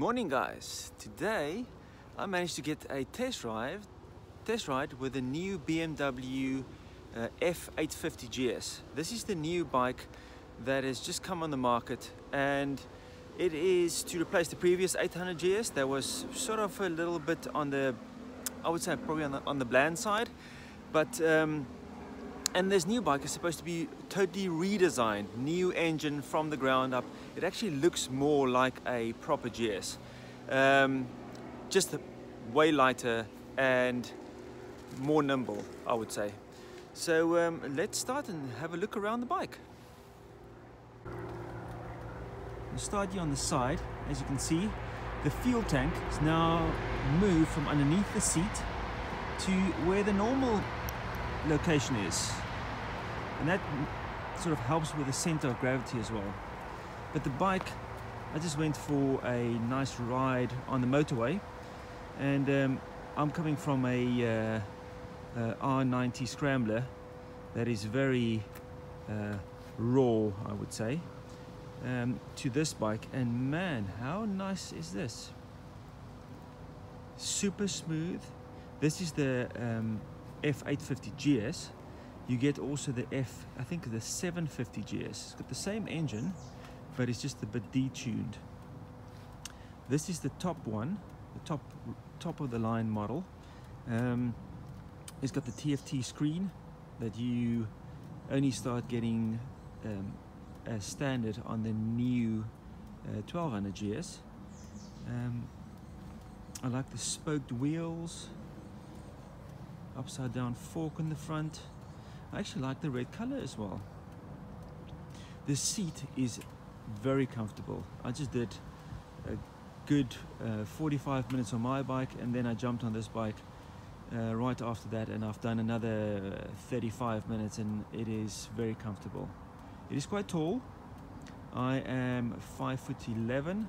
morning, guys. Today I managed to get a test ride with the new BMW f850GS. This is the new bike that has just come on the market, and it is to replace the previous 800GS that was sort of a little bit on the, I would say probably on the bland side, but and this new bike is supposed to be totally redesigned, new engine from the ground up. It actually looks more like a proper GS, just way lighter and more nimble, I would say. So let's start and have a look around the bike. I'll start you on the side. As you can see, the fuel tank is now moved from underneath the seat to where the normal location is, and that sort of helps with the center of gravity as well. But the bike, I just went for a nice ride on the motorway, and I'm coming from a R T Scrambler that is very raw, I would say, to this bike, and man, how nice is this? Super smooth. This is the f850GS. You get also the I think the 750GS. It's got the same engine, but it's just a bit detuned. This is the top one, the top of the line model. It's got the TFT screen that you only start getting as standard on the new 1200GS. I like the spoked wheels, upside down fork in the front. I actually like the red color as well. The seat is very comfortable. I just did a good 45 minutes on my bike, and then I jumped on this bike right after that, and I've done another 35 minutes, and it is very comfortable. It is quite tall. I am 5'11",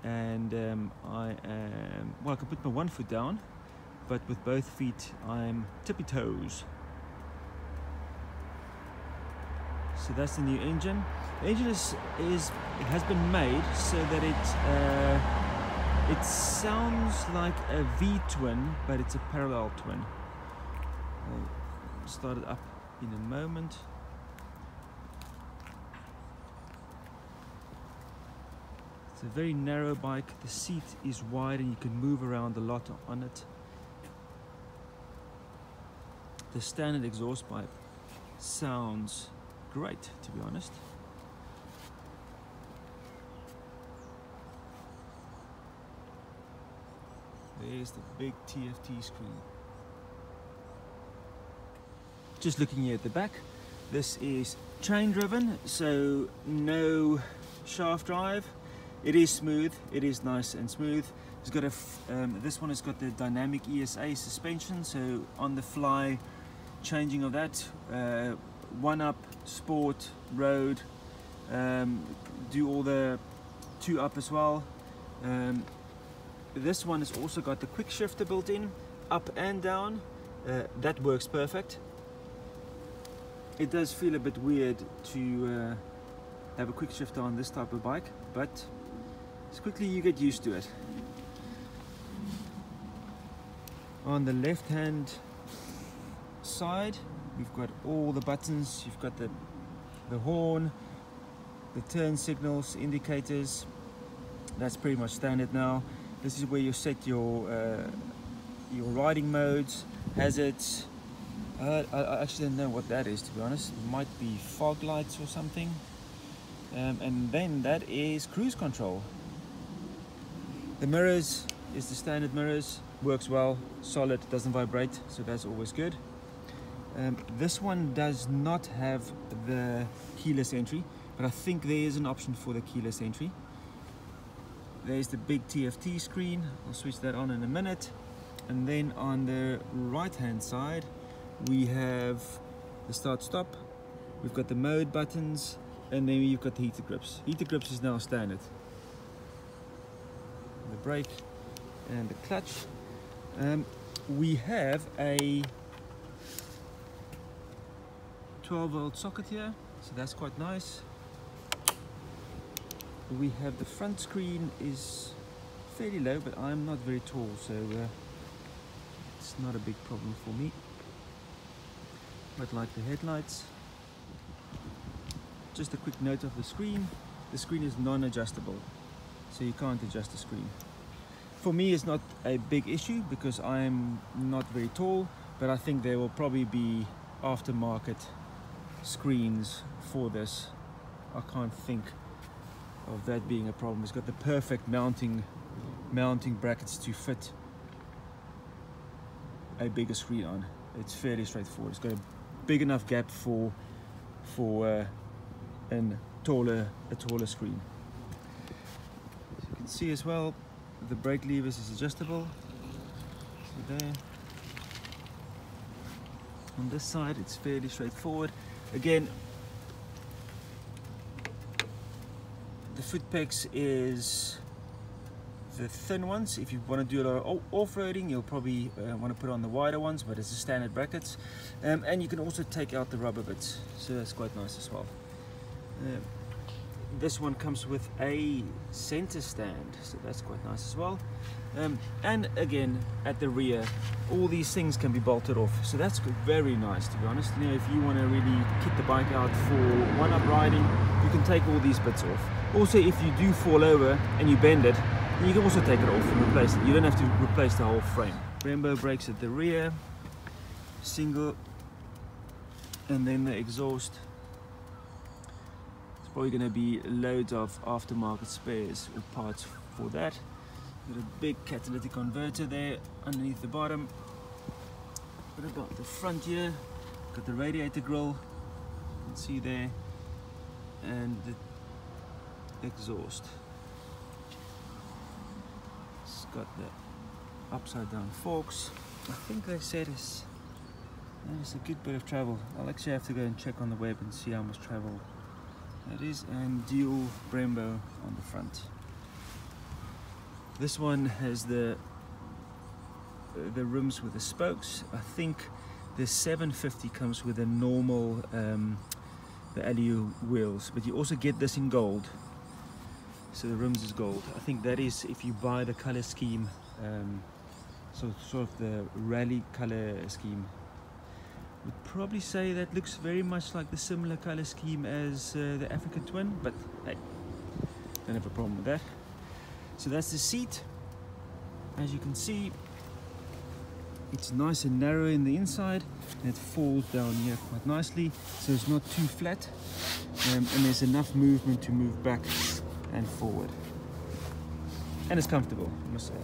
and I can put my one foot down, but with both feet I'm tippy toes. So that's the new engine. The engine has been made so that it sounds like a V-twin, but it's a parallel twin. I'll start it up in a moment. It's a very narrow bike. The seat is wide and you can move around a lot on it. The standard exhaust pipe sounds great, to be honest. There's the big TFT screen. Just looking here at the back, this is chain driven, so no shaft drive. It is smooth, it is nice and smooth. It's got this one has got the dynamic ESA suspension, so on the fly changing of that, one up, sport, road, do all the two up as well. This one has also got the quick shifter built in, up and down. That works perfect. It does feel a bit weird to have a quick shifter on this type of bike, but as quickly you get used to it. On the left hand side, we've got all the buttons. You've got the horn, the turn signals, indicators. That's pretty much standard now. This is where you set your riding modes, hazards. I actually don't know what that is, to be honest. It might be fog lights or something. And then that is cruise control. The mirrors is the standard mirrors. Works well, solid, doesn't vibrate, so that's always good. This one does not have the keyless entry, but I think there is an option for the keyless entry. There's the big TFT screen. I'll switch that on in a minute. And then on the right hand side, we have the start stop. We've got the mode buttons, and then you've got the heated grips. Heated grips is now standard. The brake and the clutch. We have a 12-volt socket here, so that's quite nice. We have the front screen is fairly low, but I'm not very tall, so it's not a big problem for me. But like the headlights, just a quick note of the screen is non-adjustable, so you can't adjust the screen. For me, it's not a big issue because I'm not very tall, but I think there will probably be aftermarket screens for this. I can't think of that being a problem. It's got the perfect mounting brackets to fit a bigger screen on. It's fairly straightforward. It's got a big enough gap for a taller screen. As you can see as well, the brake levers is adjustable. So there. On this side, it's fairly straightforward. Again, the foot pegs is the thin ones. If you want to do a lot of off-roading, you'll probably want to put on the wider ones, but it's a standard brackets. And you can also take out the rubber bits, so that's quite nice as well. This one comes with a center stand, so that's quite nice as well. And again, at the rear, all these things can be bolted off, so that's very nice, to be honest. You know, if you want to really kit the bike out for one-up riding, you can take all these bits off. Also, if you do fall over and you bend it, you can also take it off and replace it. You don't have to replace the whole frame. Brembo brakes at the rear, single, and then the exhaust. It's probably going to be loads of aftermarket spares or parts for that. Got a big catalytic converter there underneath the bottom. What about the front here? Got the radiator grille, you can see there, and the exhaust. It's got the upside down forks. I think they said it's a good bit of travel. I'll actually have to go and check on the web and see how much travel that is, and dual Brembo on the front. This one has the rims with the spokes. I think the 750 comes with a normal the alloy wheels, but you also get this in gold. So the rims is gold. I think that is if you buy the color scheme, so sort of the rally color scheme. Would probably say that looks very much like the similar color scheme as the African Twin, but hey, don't have a problem with that. So that's the seat. As you can see, it's nice and narrow in the inside, and it falls down here quite nicely, so it's not too flat, and there's enough movement to move back and forward, and it's comfortable, I must say.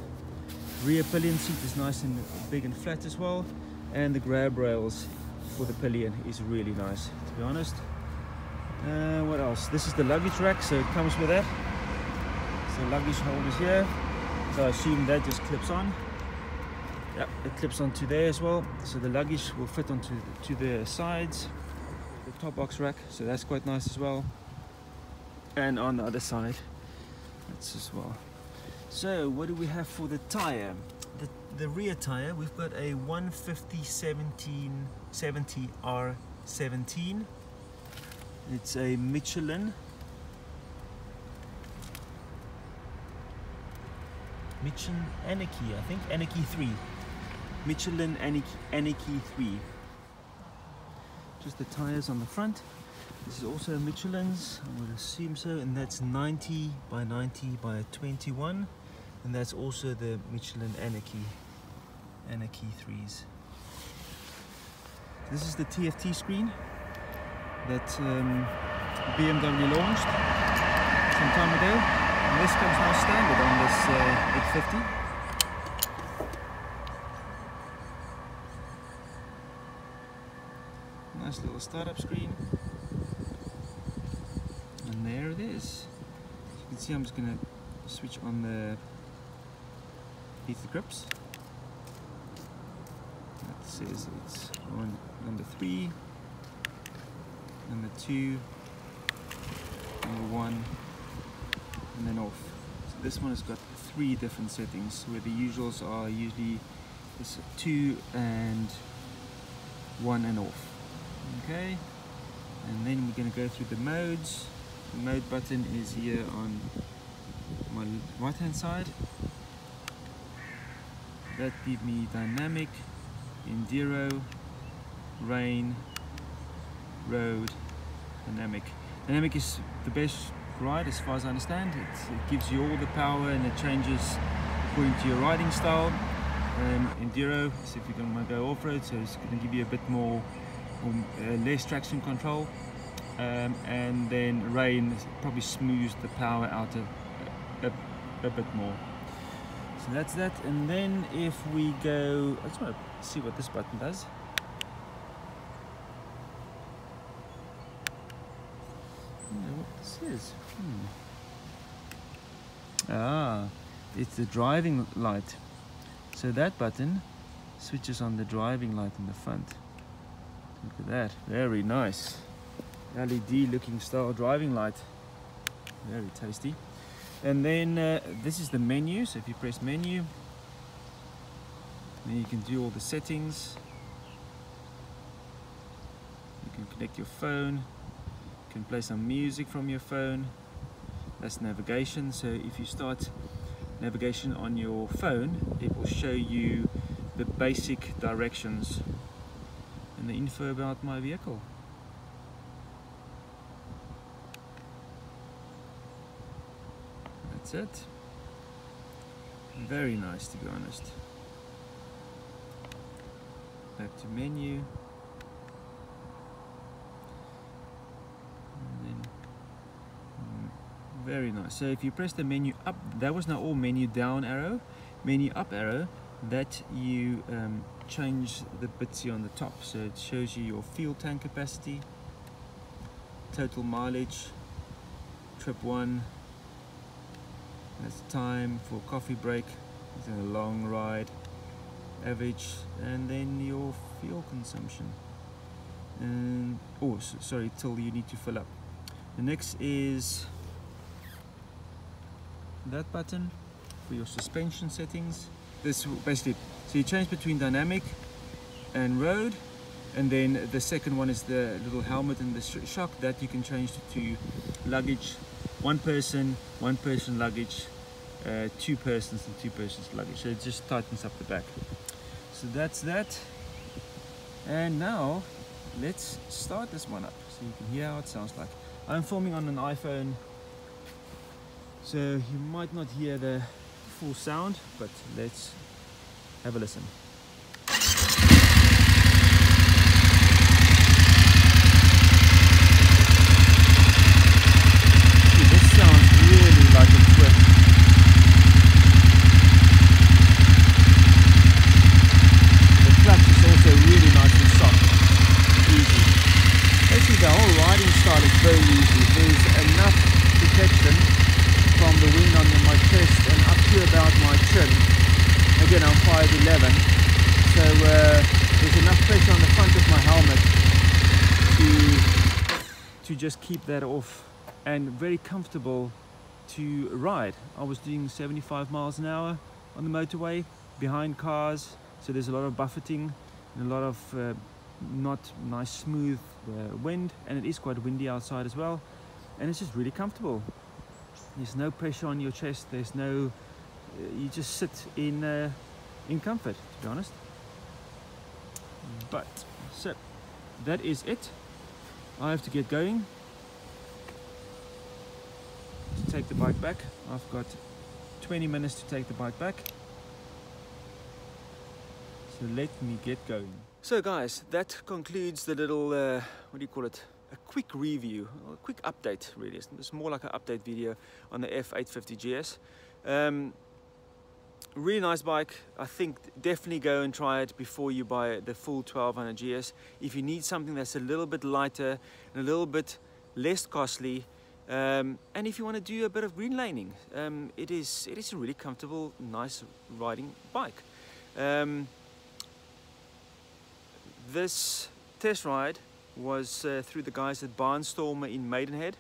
Rear pillion seat is nice and big and flat as well, and the grab rails for the pillion is really nice, to be honest. What else? This is the luggage rack, so it comes with that. So luggage holders here, so I assume that just clips on. Yep, it clips onto there as well, so the luggage will fit onto the sides. The top box rack, so that's quite nice as well. And on the other side, that's as well. So what do we have for the tire? The rear tire, we've got a 150/70 R17. It's a Michelin Anarchy, I think, Anarchy 3. Michelin Anarchy 3. Just the tires on the front. This is also Michelin's, I would assume so, and that's 90 by 90 by 21, and that's also the Michelin Anarchy 3s. This is the TFT screen that BMW launched some time ago, and this comes now standard on this 850. Nice little startup screen. And there it is. As you can see, I'm just going to switch on the heated grips. That says it's on number 3, number 2, number 1, and then off. So this one has got 3 different settings, where the usuals are usually it's 2 and 1 and off. Okay, and then we're going to go through the modes. The mode button is here on my right hand side, that gives me dynamic, enduro, rain, road, dynamic. Dynamic is the best ride as far as I understand. It gives you all the power and it changes according to your riding style. Enduro, so if you're going to go off-road, so it's going to give you a bit more less traction control. And then rain probably smooths the power out a bit more. So that's that. And then if we go, I just want to see what this button does. I don't know what this is. Ah, it's the driving light. So that button switches on the driving light in the front. Look at that, very nice. LED looking style driving light, very tasty. And then this is the menu, so if you press menu, then you can do all the settings. You can connect your phone, you can play some music from your phone. That's navigation, so if you start navigation on your phone, it will show you the basic directions and the info about my vehicle. That's it. Very nice, to be honest. Back to menu. And then, very nice. So if you press the menu up, that was now all menu down arrow. Menu up arrow, that you change the bits here on the top. So it shows you your fuel tank capacity, total mileage, trip 1. That's time for coffee break, it's a long ride, average, and then your fuel consumption. And oh, sorry, till you need to fill up. The next is that button for your suspension settings. This basically, so you change between dynamic and road, and then the second one is the little helmet and the shock that you can change to luggage. One person luggage, 2 persons and 2 persons luggage. So it just tightens up the back. So that's that. And now let's start this one up so you can hear how it sounds like. I'm filming on an iPhone, so you might not hear the full sound, but let's have a listen. Very easy. There's enough protection from the wind under my chest and up to about my chin. Again, I'm 5'11", so there's enough pressure on the front of my helmet to just keep that off, and very comfortable to ride. I was doing 75 miles an hour on the motorway behind cars, so there's a lot of buffeting and a lot of not nice smooth wind, and it is quite windy outside as well, and it's just really comfortable. There's no pressure on your chest, there's no you just sit in comfort, to be honest. But so that is it. I have to get going to take the bike back. I've got 20 minutes to take the bike back, so let me get going. So guys, that concludes the little, what do you call it, a quick review, a quick update really. It's more like an update video on the f850GS. Really nice bike. I think definitely go and try it before you buy the full 1200GS. If you need something that's a little bit lighter and a little bit less costly, and if you want to do a bit of green laning, it is a really comfortable, nice riding bike. This test ride was through the guys at Bahnstormer in Maidenhead.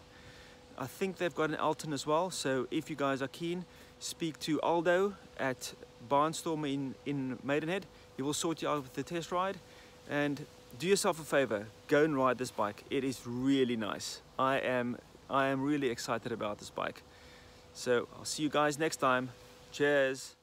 I think they've got an Elton as well, so if you guys are keen, speak to Aldo at Bahnstormer in Maidenhead. He will sort you out with the test ride, and do yourself a favor, go and ride this bike. It is really nice. I am really excited about this bike. So I'll see you guys next time. Cheers.